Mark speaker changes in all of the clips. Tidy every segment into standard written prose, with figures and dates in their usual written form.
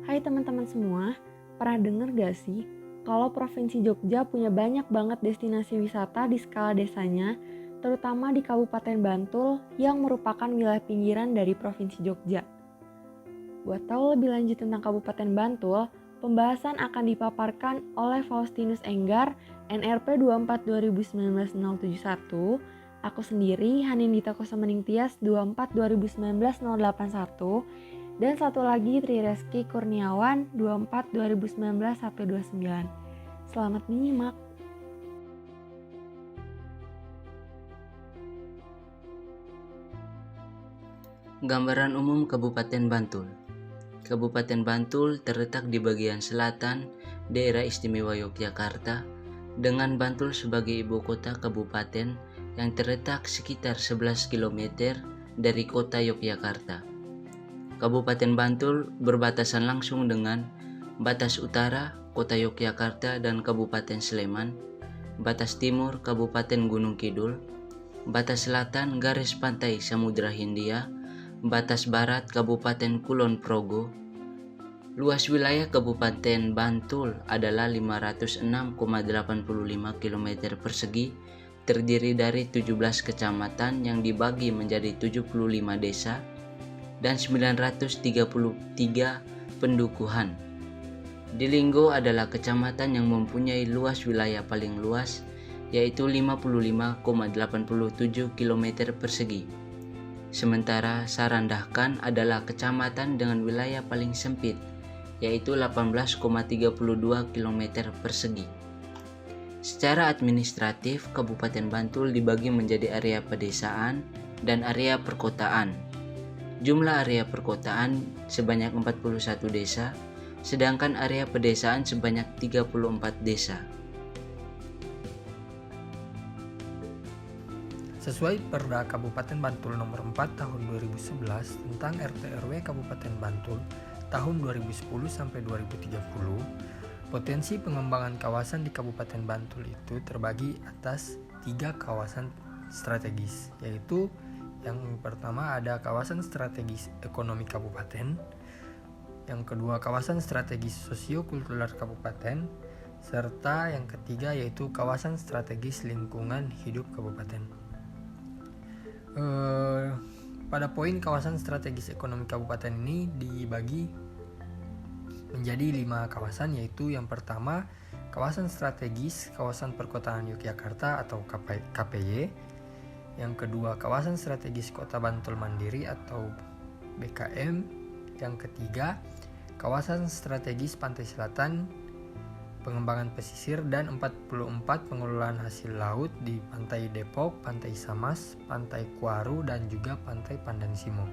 Speaker 1: Hai teman-teman semua, pernah denger gak sih kalau Provinsi Jogja punya banyak banget destinasi wisata di skala desanya, terutama di Kabupaten Bantul yang merupakan wilayah pinggiran dari Provinsi Jogja. Buat tahu lebih lanjut tentang Kabupaten Bantul, pembahasan akan dipaparkan oleh Faustinus Enggar, NRP 24 2019 071, aku sendiri Hanindita Kosomening Tias 24 2019 081, dan satu lagi Tri Reski Kurniawan 24 2019 129. Selamat menyimak.
Speaker 2: Gambaran umum Kabupaten Bantul. Kabupaten Bantul terletak di bagian selatan Daerah Istimewa Yogyakarta dengan Bantul sebagai ibu kota kabupaten yang terletak sekitar 11 km dari kota Yogyakarta. Kabupaten Bantul berbatasan langsung dengan batas utara kota Yogyakarta dan Kabupaten Sleman, batas timur Kabupaten Gunung Kidul, batas selatan garis pantai Samudra Hindia, batas barat Kabupaten Kulon Progo. Luas wilayah Kabupaten Bantul adalah 506,85 km persegi, terdiri dari 17 kecamatan yang dibagi menjadi 75 desa dan 933 pendukuhan. Dilinggo adalah kecamatan yang mempunyai luas wilayah paling luas, yaitu 55,87 km persegi. Sementara Sarandahkan adalah kecamatan dengan wilayah paling sempit, yaitu 18,32 km persegi. Secara administratif, Kabupaten Bantul dibagi menjadi area pedesaan dan area perkotaan. Jumlah area perkotaan sebanyak 41 desa, sedangkan area pedesaan sebanyak 34 desa.
Speaker 3: Sesuai Perda Kabupaten Bantul Nomor 4 Tahun 2011 tentang RT/RW Kabupaten Bantul tahun 2010 sampai 2030, potensi pengembangan kawasan di Kabupaten Bantul itu terbagi atas 3 kawasan strategis, yaitu yang pertama ada kawasan strategis ekonomi kabupaten, yang kedua kawasan strategis sosio-kultural kabupaten, serta yang ketiga yaitu kawasan strategis lingkungan hidup kabupaten. Pada poin kawasan strategis ekonomi kabupaten ini dibagi menjadi 5 kawasan, yaitu yang pertama kawasan strategis kawasan perkotaan Yogyakarta atau KPY, yang kedua kawasan strategis kota Bantul Mandiri atau BKM, yang ketiga kawasan strategis pantai selatan pengembangan pesisir, dan 44 pengelolaan hasil laut di Pantai Depok, Pantai Samas, Pantai Kuaru, dan juga Pantai Pandansimo.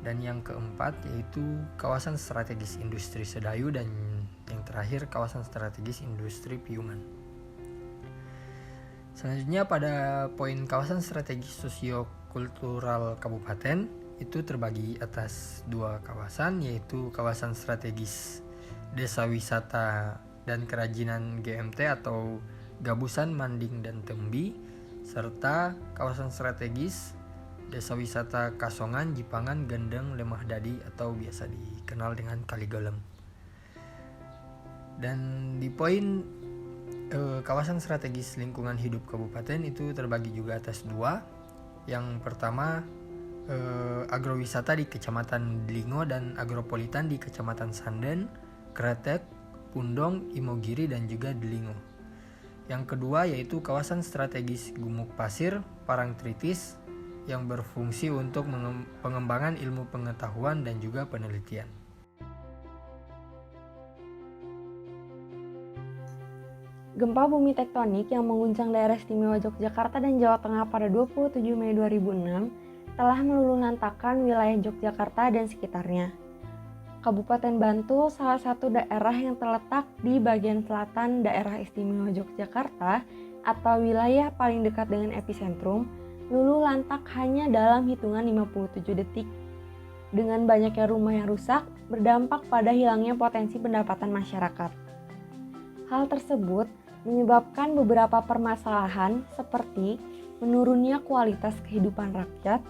Speaker 3: Dan yang keempat yaitu kawasan strategis industri Sedayu, dan yang terakhir kawasan strategis industri Piungan. Selanjutnya pada poin kawasan strategis sosio-kultural kabupaten itu terbagi atas 2 kawasan, yaitu kawasan strategis desa wisata dan kerajinan GMT atau Gabusan, Manding, dan Tembi, serta kawasan strategis desa wisata Kasongan, Jipangan, Gendeng, Lemah Dadi atau biasa dikenal dengan Kaligalem. Dan di poin kawasan strategis lingkungan hidup kabupaten itu terbagi juga atas 2. Yang pertama agrowisata di Kecamatan Delingo dan agropolitan di Kecamatan Sanden, Kretek, Pundong, Imogiri, dan juga Delingo. Yang kedua yaitu kawasan strategis Gumuk Pasir, Parangtritis yang berfungsi untuk pengembangan ilmu pengetahuan dan juga penelitian.
Speaker 1: Gempa bumi tektonik yang mengguncang daerah istimewa Yogyakarta dan Jawa Tengah pada 27 Mei 2006 telah meluluhlantakkan wilayah Yogyakarta dan sekitarnya. Kabupaten Bantul salah satu daerah yang terletak di bagian selatan daerah istimewa Yogyakarta atau wilayah paling dekat dengan epicentrum, luluh lantak hanya dalam hitungan 57 detik. Dengan banyaknya rumah yang rusak, berdampak pada hilangnya potensi pendapatan masyarakat. Hal tersebut menyebabkan beberapa permasalahan seperti menurunnya kualitas kehidupan rakyat,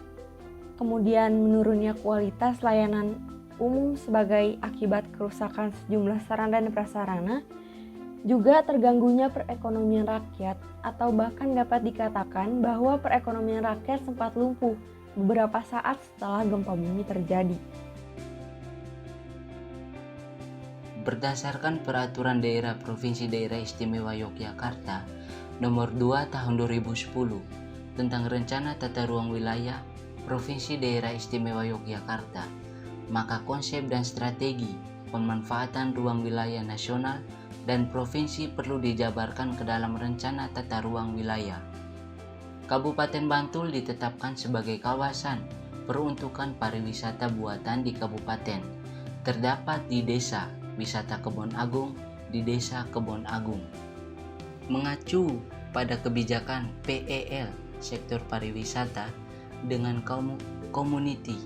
Speaker 1: kemudian menurunnya kualitas layanan umum sebagai akibat kerusakan sejumlah sarana dan prasarana, juga terganggunya perekonomian rakyat, atau bahkan dapat dikatakan bahwa perekonomian rakyat sempat lumpuh beberapa saat setelah gempa bumi terjadi.
Speaker 2: Berdasarkan Peraturan Daerah Provinsi Daerah Istimewa Yogyakarta Nomor 2 Tahun 2010 tentang Rencana Tata Ruang Wilayah Provinsi Daerah Istimewa Yogyakarta, maka konsep dan strategi pemanfaatan ruang wilayah nasional dan provinsi perlu dijabarkan ke dalam Rencana Tata Ruang Wilayah. Kabupaten Bantul ditetapkan sebagai kawasan peruntukan pariwisata buatan di kabupaten. Terdapat di Desa Wisata Kebon Agung di Desa Kebon Agung. Mengacu pada kebijakan PEL sektor pariwisata dengan community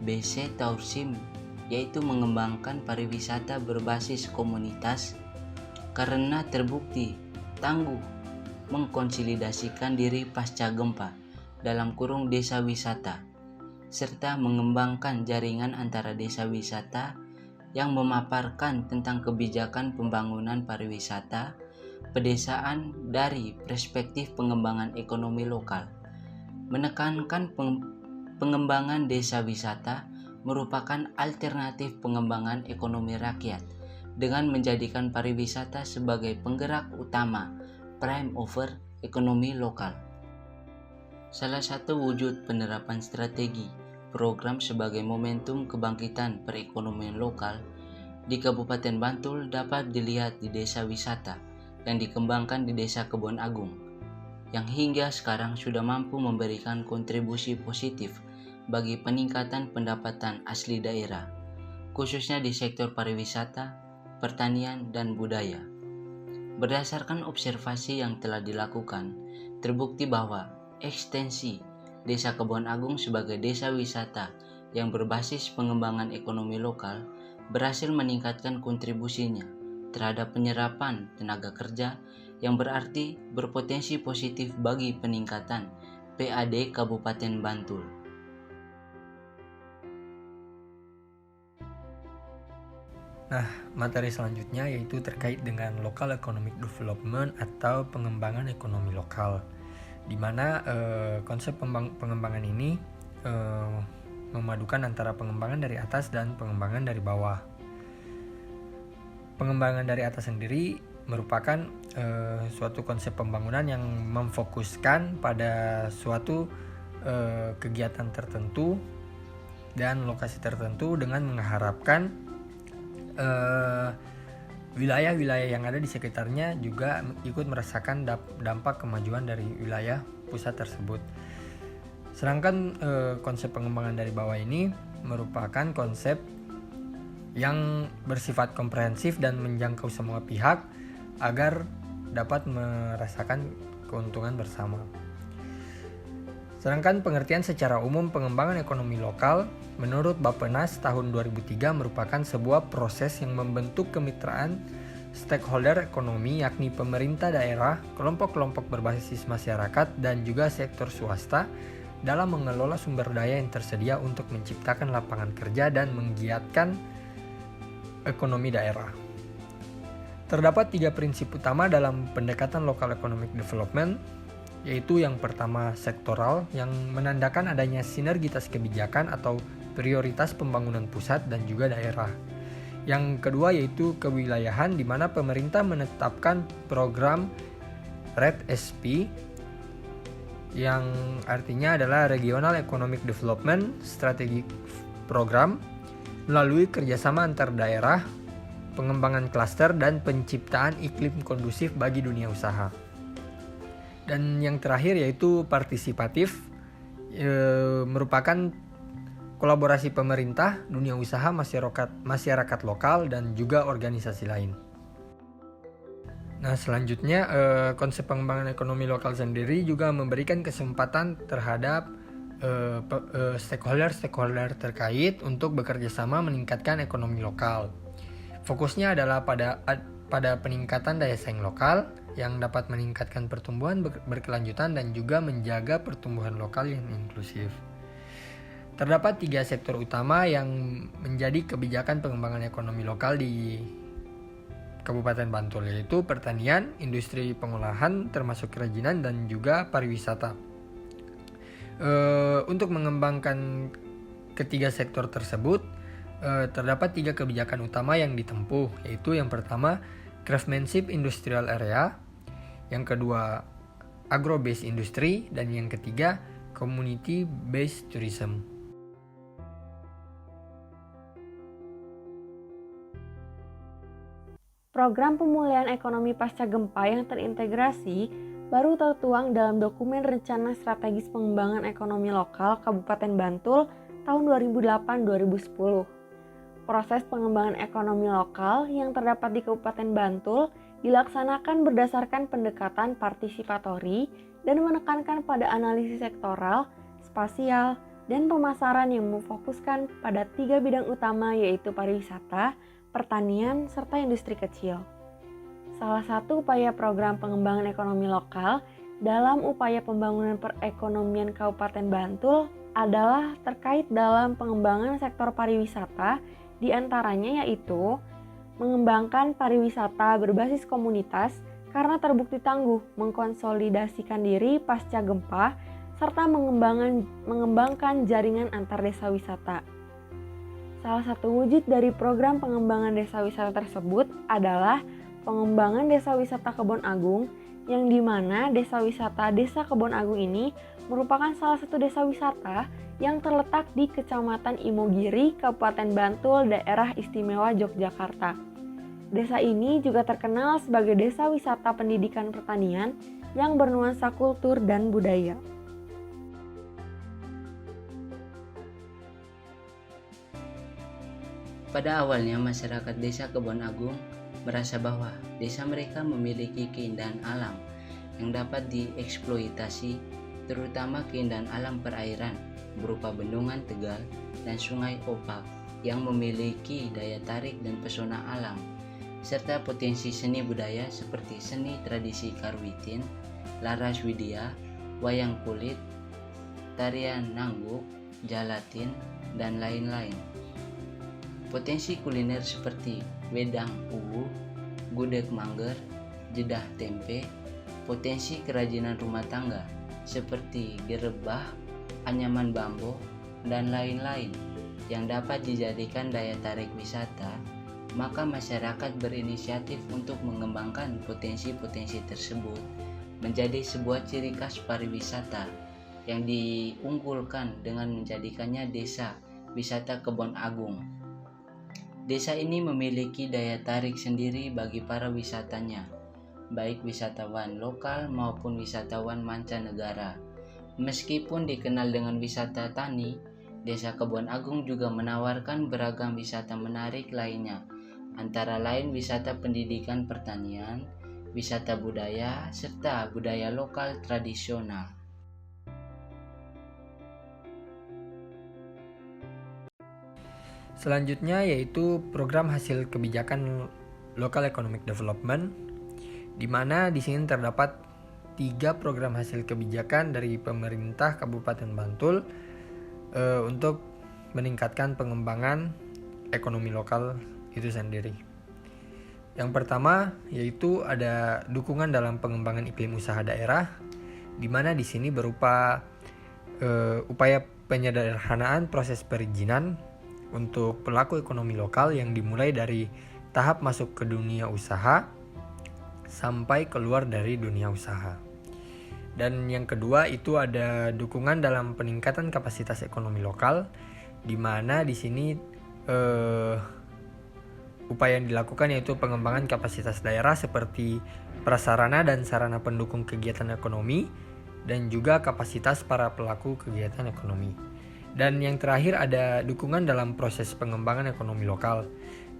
Speaker 2: BC Tourism, yaitu mengembangkan pariwisata berbasis komunitas karena terbukti tangguh mengkonsolidasikan diri pasca gempa dalam kurung desa wisata, serta mengembangkan jaringan antara desa wisata yang memaparkan tentang kebijakan pembangunan pariwisata pedesaan dari perspektif pengembangan ekonomi lokal. Menekankan pengembangan desa wisata merupakan alternatif pengembangan ekonomi rakyat dengan menjadikan pariwisata sebagai penggerak utama prime mover ekonomi lokal. Salah satu wujud penerapan strategi program sebagai momentum kebangkitan perekonomian lokal di Kabupaten Bantul dapat dilihat di desa wisata yang dikembangkan di Desa Kebon Agung, yang hingga sekarang sudah mampu memberikan kontribusi positif bagi peningkatan pendapatan asli daerah, khususnya di sektor pariwisata, pertanian, dan budaya. Berdasarkan observasi yang telah dilakukan, terbukti bahwa ekstensi Desa Kebon Agung sebagai desa wisata yang berbasis pengembangan ekonomi lokal berhasil meningkatkan kontribusinya terhadap penyerapan tenaga kerja yang berarti berpotensi positif bagi peningkatan PAD Kabupaten Bantul.
Speaker 3: Nah, materi selanjutnya yaitu terkait dengan Local Economic Development atau pengembangan ekonomi lokal, di mana konsep pengembangan ini memadukan antara pengembangan dari atas dan pengembangan dari bawah. Pengembangan dari atas sendiri merupakan suatu konsep pembangunan yang memfokuskan pada suatu kegiatan tertentu dan lokasi tertentu dengan mengharapkan wilayah-wilayah yang ada di sekitarnya juga ikut merasakan dampak kemajuan dari wilayah pusat tersebut. Sedangkan konsep pengembangan dari bawah ini merupakan konsep yang bersifat komprehensif dan menjangkau semua pihak agar dapat merasakan keuntungan bersama. Sedangkan pengertian secara umum pengembangan ekonomi lokal menurut Bappenas tahun 2003 merupakan sebuah proses yang membentuk kemitraan stakeholder ekonomi yakni pemerintah daerah, kelompok-kelompok berbasis masyarakat, dan juga sektor swasta dalam mengelola sumber daya yang tersedia untuk menciptakan lapangan kerja dan menggiatkan ekonomi daerah. Terdapat 3 prinsip utama dalam pendekatan Local Economic Development, yaitu yang pertama sektoral yang menandakan adanya sinergitas kebijakan atau prioritas pembangunan pusat dan juga daerah. Yang kedua yaitu kewilayahan, di mana pemerintah menetapkan program RED-SP yang artinya adalah Regional Economic Development Strategic Program melalui kerjasama antar daerah, pengembangan klaster, dan penciptaan iklim kondusif bagi dunia usaha. Dan yang terakhir yaitu partisipatif, merupakan kolaborasi pemerintah, dunia usaha, masyarakat lokal, dan juga organisasi lain. Nah, selanjutnya konsep pengembangan ekonomi lokal sendiri juga memberikan kesempatan terhadap stakeholder terkait untuk bekerja sama meningkatkan ekonomi lokal. Fokusnya adalah pada peningkatan daya saing lokal yang dapat meningkatkan pertumbuhan berkelanjutan dan juga menjaga pertumbuhan lokal yang inklusif. Terdapat 3 sektor utama yang menjadi kebijakan pengembangan ekonomi lokal di Kabupaten Bantul, yaitu pertanian, industri pengolahan, termasuk kerajinan, dan juga pariwisata. Untuk mengembangkan ketiga sektor tersebut, terdapat 3 kebijakan utama yang ditempuh, yaitu yang pertama, craftsmanship industrial area, yang kedua, agro-based industry, dan yang ketiga, community-based tourism.
Speaker 1: Program pemulihan ekonomi pasca gempa yang terintegrasi baru tertuang dalam dokumen Rencana Strategis Pengembangan Ekonomi Lokal Kabupaten Bantul tahun 2008-2010. Proses pengembangan ekonomi lokal yang terdapat di Kabupaten Bantul dilaksanakan berdasarkan pendekatan partisipatori dan menekankan pada analisis sektoral, spasial, dan pemasaran yang memfokuskan pada 3 bidang utama, yaitu pariwisata, pertanian, serta industri kecil. Salah satu upaya program pengembangan ekonomi lokal dalam upaya pembangunan perekonomian Kabupaten Bantul adalah terkait dalam pengembangan sektor pariwisata, diantaranya yaitu mengembangkan pariwisata berbasis komunitas karena terbukti tangguh mengkonsolidasikan diri pasca gempa, serta mengembangkan jaringan antar desa wisata. Salah satu wujud dari program pengembangan desa wisata tersebut adalah pengembangan desa wisata Kebon Agung, yang dimana desa wisata Desa Kebon Agung ini merupakan salah satu desa wisata yang terletak di Kecamatan Imogiri, Kabupaten Bantul, Daerah Istimewa Yogyakarta. Desa ini juga terkenal sebagai desa wisata pendidikan pertanian yang bernuansa kultur dan budaya.
Speaker 2: Pada awalnya masyarakat desa Kebon Agung merasa bahwa desa mereka memiliki keindahan alam yang dapat dieksploitasi, terutama keindahan alam perairan berupa bendungan Tegal dan sungai Opak yang memiliki daya tarik dan pesona alam, serta potensi seni budaya seperti seni tradisi Karwitin, Laras Widya, wayang kulit, tarian nangguk, jalatin, dan lain-lain. Potensi kuliner seperti wedang uwu, gudeg mangger, jedah tempe, potensi kerajinan rumah tangga seperti gerebah, anyaman bambu, dan lain-lain yang dapat dijadikan daya tarik wisata, maka masyarakat berinisiatif untuk mengembangkan potensi-potensi tersebut menjadi sebuah ciri khas pariwisata yang diunggulkan dengan menjadikannya desa wisata Kebon Agung. Desa ini memiliki daya tarik sendiri bagi para wisatanya, baik wisatawan lokal maupun wisatawan mancanegara. Meskipun dikenal dengan wisata tani, Desa Kebon Agung juga menawarkan beragam wisata menarik lainnya, antara lain wisata pendidikan pertanian, wisata budaya, serta budaya lokal tradisional.
Speaker 3: Selanjutnya yaitu program hasil kebijakan Local Economic Development, di mana di sini terdapat 3 program hasil kebijakan dari pemerintah Kabupaten Bantul untuk meningkatkan pengembangan ekonomi lokal itu sendiri. Yang pertama yaitu ada dukungan dalam pengembangan iklim usaha daerah, di mana di sini berupa upaya penyederhanaan proses perizinan untuk pelaku ekonomi lokal yang dimulai dari tahap masuk ke dunia usaha sampai keluar dari dunia usaha. Dan yang kedua itu ada dukungan dalam peningkatan kapasitas ekonomi lokal, di mana di sini upaya yang dilakukan yaitu pengembangan kapasitas daerah seperti prasarana dan sarana pendukung kegiatan ekonomi, dan juga kapasitas para pelaku kegiatan ekonomi. Dan yang terakhir ada dukungan dalam proses pengembangan ekonomi lokal,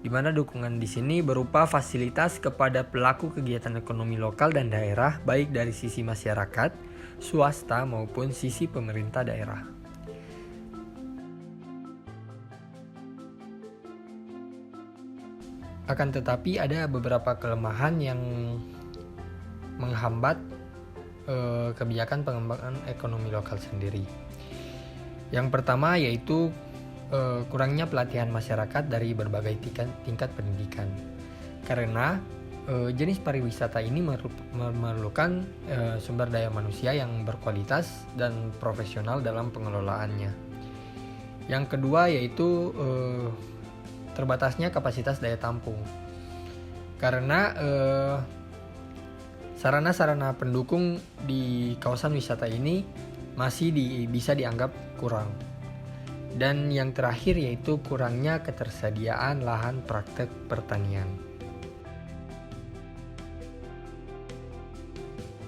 Speaker 3: di mana dukungan di sini berupa fasilitas kepada pelaku kegiatan ekonomi lokal dan daerah, baik dari sisi masyarakat, swasta maupun sisi pemerintah daerah. Akan tetapi ada beberapa kelemahan yang menghambat kebijakan pengembangan ekonomi lokal sendiri. Yang pertama yaitu kurangnya pelatihan masyarakat dari berbagai tingkat pendidikan. Karena jenis pariwisata ini memerlukan sumber daya manusia yang berkualitas dan profesional dalam pengelolaannya. Yang kedua yaitu terbatasnya kapasitas daya tampung. Karena sarana-sarana pendukung di kawasan wisata ini masih bisa dianggap kurang. Dan yang terakhir yaitu kurangnya ketersediaan lahan praktek pertanian.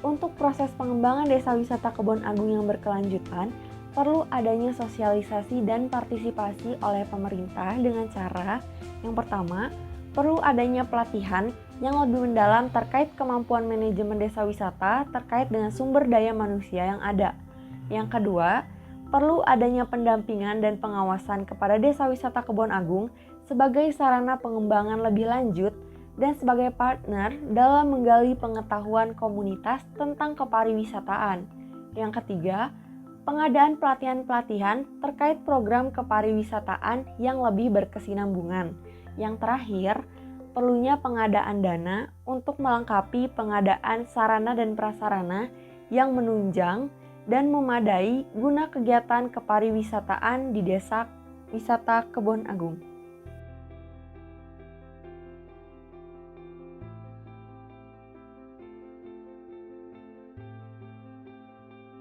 Speaker 1: Untuk proses pengembangan desa wisata Kebon Agung yang berkelanjutan, perlu adanya sosialisasi dan partisipasi oleh pemerintah dengan cara yang pertama, perlu adanya pelatihan yang lebih mendalam terkait kemampuan manajemen desa wisata terkait dengan sumber daya manusia yang ada. Yang kedua, perlu adanya pendampingan dan pengawasan kepada desa wisata Kebon Agung sebagai sarana pengembangan lebih lanjut dan sebagai partner dalam menggali pengetahuan komunitas tentang kepariwisataan. Yang ketiga, pengadaan pelatihan-pelatihan terkait program kepariwisataan yang lebih berkesinambungan. Yang terakhir, perlunya pengadaan dana untuk melengkapi pengadaan sarana dan prasarana yang menunjang dan memadai guna kegiatan kepariwisataan di Desa Wisata Kebon Agung.